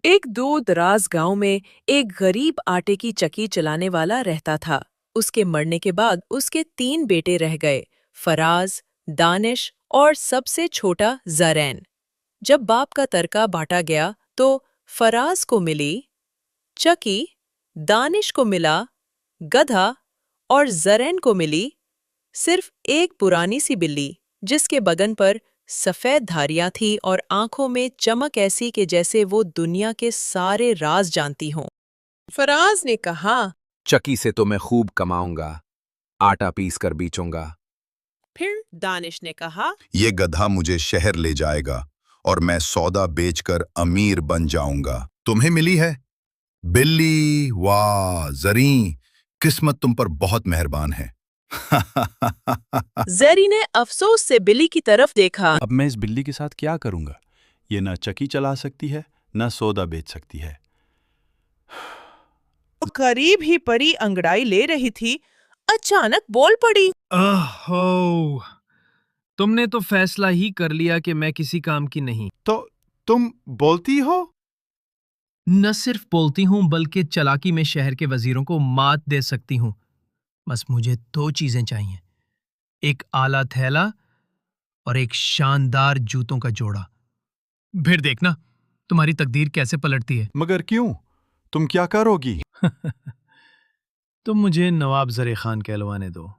एक दूर दराज गांव में एक गरीब आटे की चक्की चलाने वाला रहता था। उसके मरने के बाद उसके 3 बेटे रह गए, फराज, दानिश और सबसे छोटा ज़रैन। जब बाप का तरका बांटा गया तो फराज को मिली चक्की, दानिश को मिला गधा और ज़रैन को मिली सिर्फ एक पुरानी सी बिल्ली, जिसके बदन पर सफेद धारियां थी और आंखों में चमक ऐसी कि जैसे वो दुनिया के सारे राज जानती हों। फराज ने कहा, चक्की से तो मैं खूब कमाऊंगा, आटा पीस कर बेचूंगा। फिर दानिश ने कहा, ये गधा मुझे शहर ले जाएगा और मैं सौदा बेचकर अमीर बन जाऊंगा। तुम्हें मिली है बिल्ली, वाह जरी, किस्मत तुम पर बहुत मेहरबान है। ज़ेरी ने अफसोस से बिल्ली की तरफ देखा। अब मैं इस बिल्ली के साथ क्या करूंगा? ये ना चक्की चला सकती है, ना सौदा बेच सकती है। करीब ही परी अंगड़ाई ले रही थी, अचानक बोल पड़ी। ओहो, तुमने तो फैसला ही कर लिया कि मैं किसी काम की नहीं। तो तुम बोलती हो? न सिर्फ बोलती हूं बल्कि चालाकी में शहर के वजीरों को मात दे सकती हूं। बस मुझे 2 चीजें चाहिए, एक आला थैला और एक शानदार जूतों का जोड़ा। फिर देखना तुम्हारी तकदीर कैसे पलटती है। मगर क्यों? तुम क्या करोगी? तुम मुझे नवाब ज़रे खान कहलवाने दो,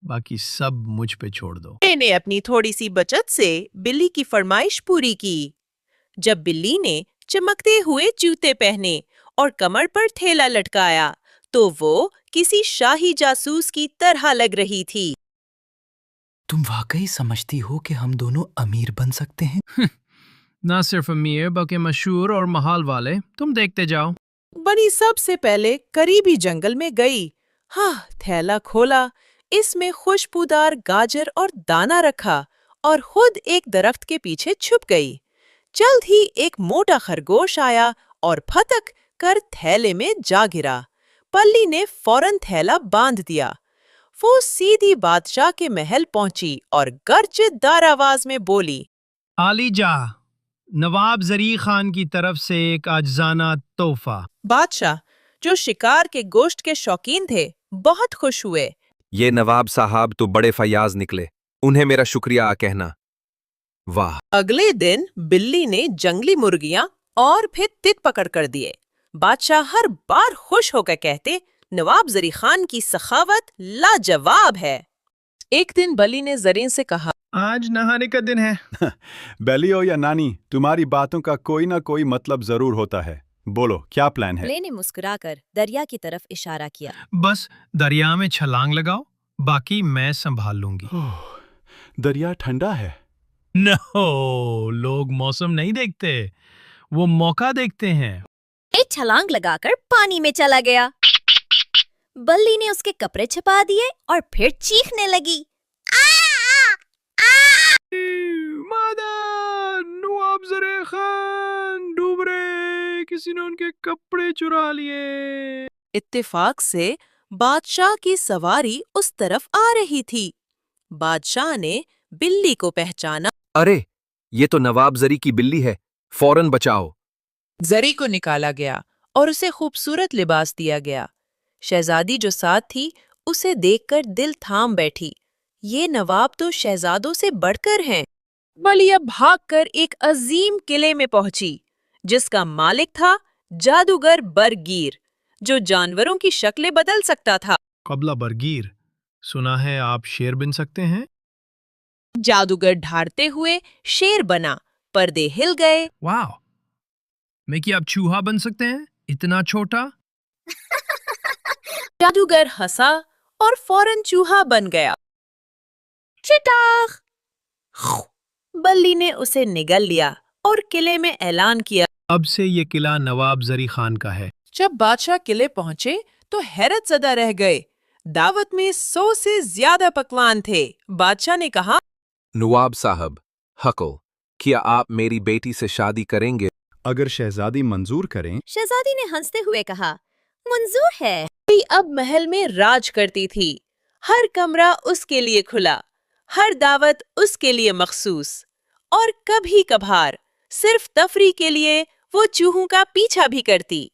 बाकी सब मुझ पे छोड़ दो। ने अपनी थोड़ी सी बचत से बिल्ली की फरमाइश पूरी की। जब बिल्ली ने चमकते हुए जूते पहने और कमर पर थैला लटकाया तो वो किसी शाही जासूस की तरह लग रही थी। तुम वाकई समझती हो कि हम दोनों अमीर बन सकते हैं? ना सिर्फ अमीर बल्कि मशहूर और महाल वाले। तुम देखते जाओ। बनी सबसे पहले करीबी जंगल में गई। हाँ, थैला खोला, इसमें खुशबूदार गाजर और दाना रखा और खुद एक दरख्त के पीछे छुप गई। जल्द ही एक मोटा खरगोश आया और फटक कर थैले में जा गिरा। पल्ली ने फौरन थैला बांध दिया। वो सीधी बादशाह के महल पहुंची और गर्जदार आवाज में बोली, आली जा, नवाब ज़री खान की तरफ से एक आजजाना तोहफा। बादशाह, जो शिकार के गोश्त के शौकीन थे, बहुत खुश हुए। ये नवाब साहब तो बड़े फयाज निकले, उन्हें मेरा शुक्रिया कहना। वाह! अगले दिन बिल्ली ने जंगली मुर्गियां और फिर तित पकड़ कर दिए। बादशाह हर बार खुश होकर कहते, नवाब ज़री खान की सखावत लाजवाब है। एक दिन बली ने ज़रीन से कहा, आज नहाने का दिन है। बेली हो या नानी, तुम्हारी बातों का कोई ना कोई मतलब जरूर होता है। बोलो, क्या प्लान है? ले ने मुस्कुराकर दरिया की तरफ इशारा किया। बस दरिया में छलांग लगाओ, बाकी मैं संभाल लूंगी। दरिया ठंडा है। नो, लोग मौसम नहीं देखते, वो मौका देखते हैं। एक छलांग लगाकर पानी में चला गया। बल्ली ने उसके कपड़े छिपा दिए और फिर चीखने लगी। मदद! नवाब ज़रे खान डूब रहे, किसी ने उनके कपड़े चुरा लिए। इत्तेफाक से बादशाह की सवारी उस तरफ आ रही थी। बादशाह ने बिल्ली को पहचाना। अरे, ये तो नवाब ज़री की बिल्ली है, फौरन बचाओ। ज़री को निकाला गया और उसे खूबसूरत लिबास दिया गया। शहजादी जो साथ थी, उसे देखकर दिल थाम बैठी। ये नवाब तो शहजादों से बढ़कर हैं। बलिया भागकर एक अजीम किले में पहुंची, जिसका मालिक था जादूगर बरगीर, जो जानवरों की शक्लें बदल सकता था। कबला बरगीर, सुना है आप शेर बन सकते हैं? जादूगर ढारते हुए शेर बना, पर्दे हिल गए। वाह! मैं क्या आप चूहा बन सकते हैं? इतना छोटा? जादूगर हंसा और फौरन चूहा बन गया। चिटाख! बल्ली ने उसे निगल लिया और किले में ऐलान किया। अब से ये किला नवाब ज़री खान का है। जब बादशाह किले पहुंचे तो हैरत ज़दा रह गए। दावत में 100 से ज्यादा पकवान थे। बादशाह ने कहा, नवाब साहब, हकल, क्या आप मेरी बेटी से शादी करेंगे? अगर शहजादी मंजूर करें। शहजादी ने हंसते हुए कहा, मंजूर है। अब महल में राज करती थी। हर कमरा उसके लिए खुला, हर दावत उसके लिए मखसूस, और कभी कभार सिर्फ तफरी के लिए वो चूहों का पीछा भी करती।